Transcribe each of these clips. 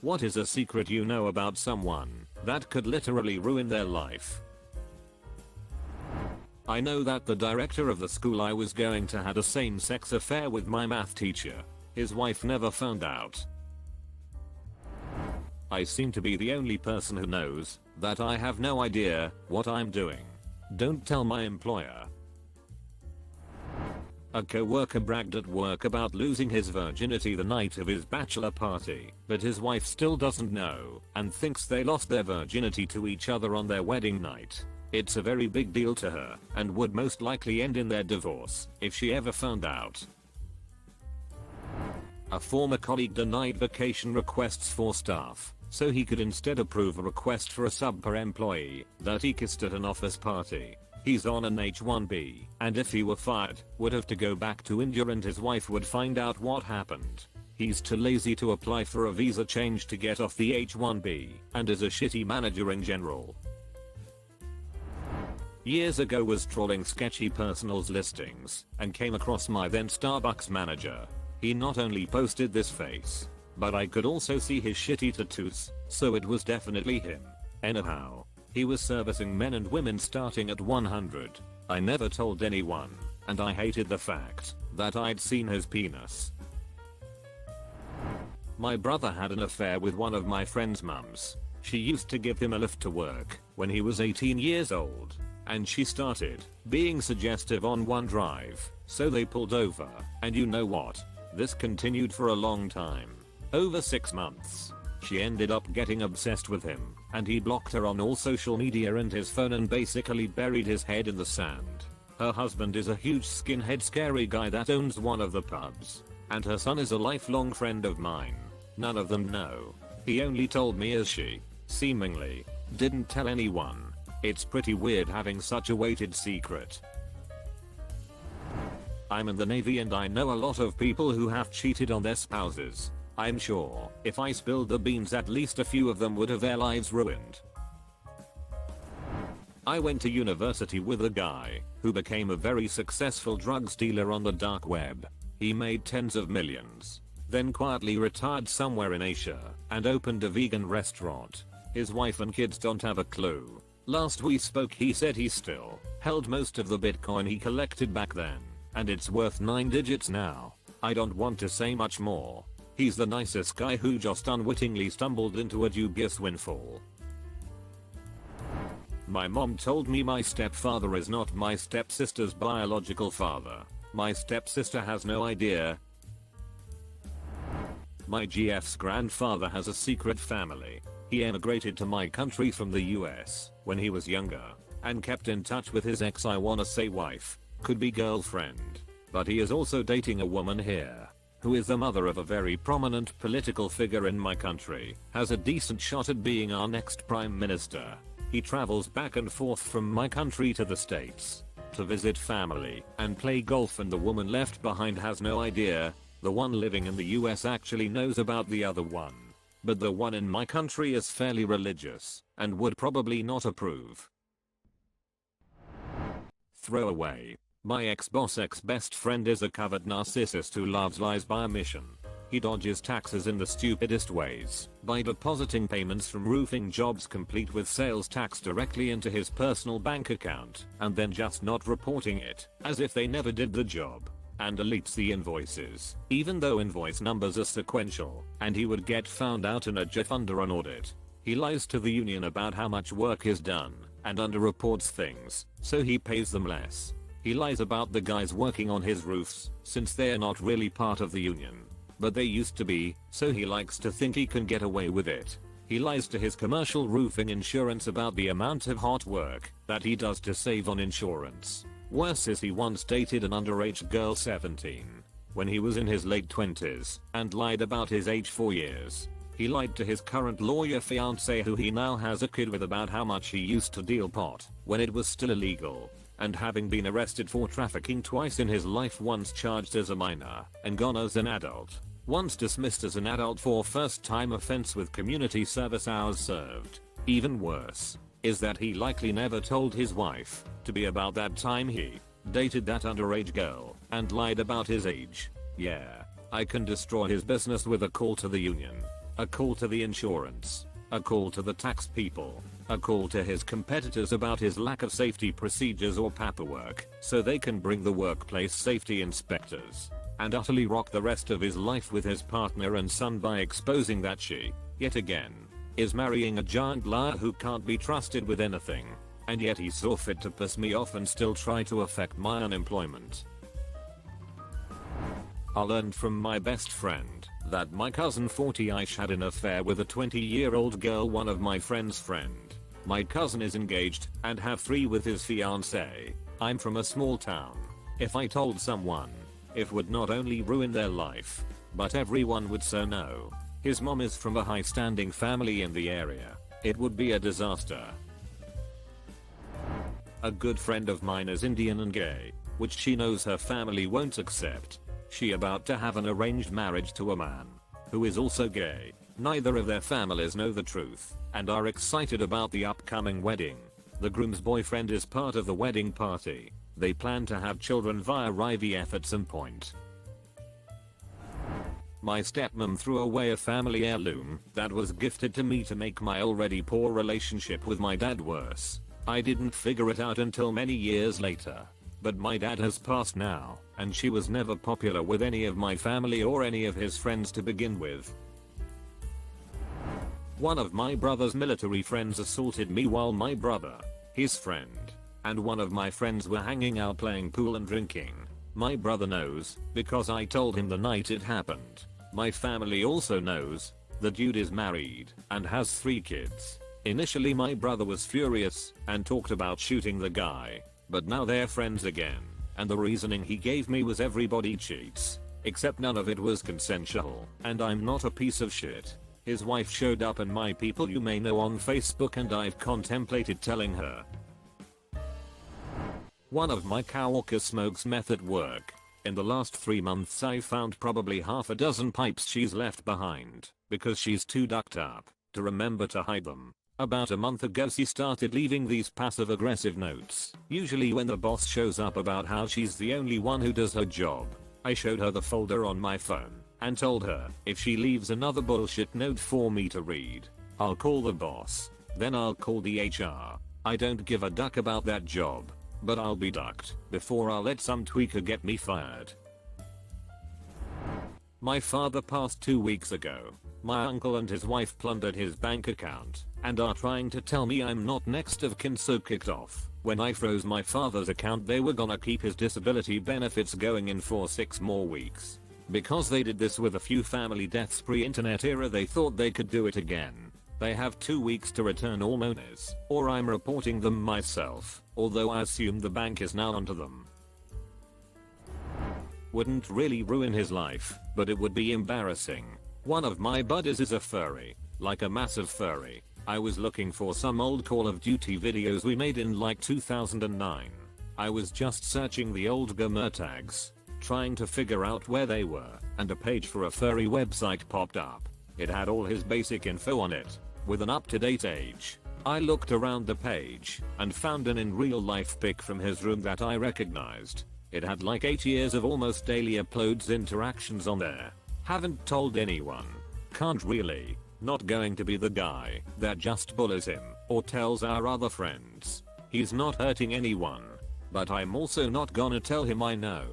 What is a secret you know about someone that could literally ruin their life? I know that the director of the school I was going to had a same-sex affair with my math teacher. His wife never found out. I seem to be the only person who knows that I have no idea what I'm doing. Don't tell my employer. A co-worker bragged at work about losing his virginity the night of his bachelor party, but his wife still doesn't know and thinks they lost their virginity to each other on their wedding night. It's a very big deal to her and would most likely end in their divorce if she ever found out. A former colleague denied vacation requests for staff so he could instead approve a request for a sub per employee that he kissed at an office party. He's on an H-1B, and if he were fired, would have to go back to India and his wife would find out what happened. He's too lazy to apply for a visa change to get off the H-1B, and is a shitty manager in general. Years ago was trawling sketchy personals listings, and came across my then Starbucks manager. He not only posted this face, but I could also see his shitty tattoos, so it was definitely him. Anyhow, he was servicing men and women starting at 100. I never told anyone, and I hated the fact that I'd seen his penis. My brother had an affair with one of my friend's mums. She used to give him a lift to work when he was 18 years old, and she started being suggestive on one drive, so they pulled over, and you know what? This continued for a long time. Over 6 months. She ended up getting obsessed with him, and he blocked her on all social media and his phone and basically buried his head in the sand. Her husband is a huge skinhead scary guy that owns one of the pubs, and her son is a lifelong friend of mine. None of them know. He only told me as she, seemingly, didn't tell anyone. It's pretty weird having such a weighted secret. I'm in the Navy and I know a lot of people who have cheated on their spouses. I'm sure if I spilled the beans at least a few of them would have their lives ruined. I went to university with a guy who became a very successful drug dealer on the dark web. He made tens of millions, then quietly retired somewhere in Asia and opened a vegan restaurant. His wife and kids don't have a clue. Last we spoke he said he still held most of the Bitcoin he collected back then, and it's worth 9 digits now. I don't want to say much more. He's the nicest guy who just unwittingly stumbled into a dubious windfall. My mom told me my stepfather is not my stepsister's biological father. My stepsister has no idea. My GF's grandfather has a secret family. He emigrated to my country from the US when he was younger and kept in touch with his ex, I wanna say wife, could be girlfriend, but he is also dating a woman here who is the mother of a very prominent political figure in my country, has a decent shot at being our next prime minister. He travels back and forth from my country to the States to visit family and play golf, and the woman left behind has no idea. The one living in the US actually knows about the other one, but the one in my country is fairly religious and would probably not approve. Throwaway. My ex-boss ex-best friend is a covert narcissist who loves lies by omission. He dodges taxes in the stupidest ways by depositing payments from roofing jobs complete with sales tax directly into his personal bank account and then just not reporting it as if they never did the job, and deletes the invoices even though invoice numbers are sequential and he would get found out in a jiff under an audit. He lies to the union about how much work is done and underreports things so he pays them less. He lies about the guys working on his roofs since they're not really part of the union, but they used to be, so he likes to think he can get away with it. He lies to his commercial roofing insurance about the amount of hard work that he does to save on insurance. Worse is he once dated an underage girl 17 when he was in his late 20s and lied about his age 4 years. He lied to his current lawyer fiance who he now has a kid with about how much he used to deal pot when it was still illegal, and having been arrested for trafficking twice in his life, once charged as a minor and gone as an adult, once dismissed as an adult for first time offense with community service hours served. Even worse is that he likely never told his wife to be about that time he dated that underage girl and lied about his age. Yeah, I can destroy his business with a call to the union. a call to the insurance, a call to the tax people, a call to his competitors about his lack of safety procedures or paperwork so they can bring the workplace safety inspectors, and utterly rock the rest of his life with his partner and son by exposing that she, yet again, is marrying a giant liar who can't be trusted with anything, and yet he saw fit to piss me off and still try to affect my unemployment. I learned from my best friend that my cousin 40ish had an affair with a 20-year-old girl, one of my friend's friend. My cousin is engaged and have 3 with his fiancée. I'm from a small town. If I told someone, it would not only ruin their life, but everyone would so know. His mom is from a high-standing family in the area. It would be a disaster. A good friend of mine is Indian and gay, which she knows her family won't accept. She about to have an arranged marriage to a man who is also gay. Neither of their families know the truth and are excited about the upcoming wedding. The groom's boyfriend is part of the wedding party. They plan to have children via IVF at some point. My stepmom threw away a family heirloom that was gifted to me to make my already poor relationship with my dad worse. I didn't figure it out until many years later. But my dad has passed now, and she was never popular with any of my family or any of his friends to begin with. One of my brother's military friends assaulted me while my brother, his friend, and one of my friends were hanging out playing pool and drinking. My brother knows, because I told him the night it happened. My family also knows. The dude is married and has 3 kids. Initially my brother was furious and talked about shooting the guy. But now they're friends again, and the reasoning he gave me was everybody cheats, except none of it was consensual, and I'm not a piece of shit. His wife showed up and my people you may know on Facebook, and I've contemplated telling her. One of my coworkers smokes meth at work. In the last 3 months I found probably half a dozen pipes she's left behind, because she's too ducked up to remember to hide them. About a month ago she started leaving these passive-aggressive notes, usually when the boss shows up, about how she's the only one who does her job. I showed her the folder on my phone and told her if she leaves another bullshit note for me to read, I'll call the boss. Then I'll call the HR. I don't give a duck about that job, but I'll be ducked before I'll let some tweaker get me fired. My father passed 2 weeks ago. My uncle and his wife plundered his bank account and are trying to tell me I'm not next of kin, so kicked off. When I froze my father's account they were gonna keep his disability benefits going in for 6 more weeks. Because they did this with a few family deaths pre-internet era, they thought they could do it again. They have 2 weeks to return all monies, or I'm reporting them myself, although I assume the bank is now onto them. Wouldn't really ruin his life, but it would be embarrassing. One of my buddies is a furry, like a massive furry. I was looking for some old Call of Duty videos we made in like 2009. I was just searching the old gamer tags, trying to figure out where they were, and a page for a furry website popped up. It had all his basic info on it, with an up-to-date age. I looked around the page and found an in real life pic from his room that I recognized. It had like 8 years of almost daily uploads, interactions on there. Haven't told anyone. Can't really. Not going to be the guy that just bullies him or tells our other friends. He's not hurting anyone. But I'm also not gonna tell him I know.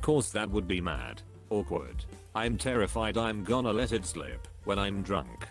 Cause that would be mad. Awkward. I'm terrified I'm gonna let it slip when I'm drunk.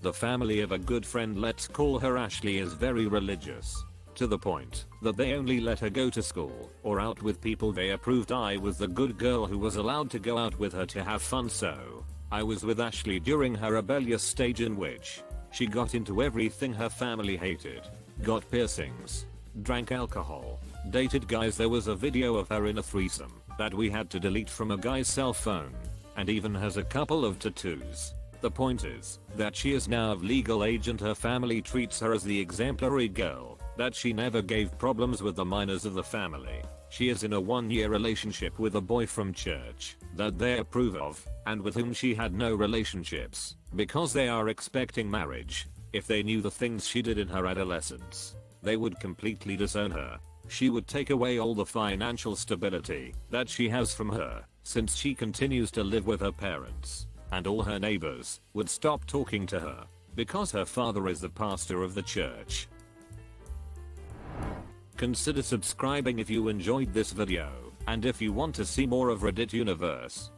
The family of a good friend, let's call her Ashley, is very religious. To the point that they only let her go to school or out with people they approved. I was the good girl who was allowed to go out with her to have fun, so I was with Ashley during her rebellious stage in which she got into everything her family hated, got piercings, drank alcohol, dated guys. There was a video of her in a threesome that we had to delete from a guy's cell phone, and even has a couple of tattoos. The point is that she is now of legal age and her family treats her as the exemplary girl that she never gave problems with the minors of the family. She is in a 1-year relationship with a boy from church that they approve of and with whom she had no relationships because they are expecting marriage. If they knew the things she did in her adolescence, they would completely disown her. She would take away all the financial stability that she has from her since she continues to live with her parents. and all her neighbors would stop talking to her because her father is the pastor of the church. Consider subscribing if you enjoyed this video, and if you want to see more of Reddit Universe,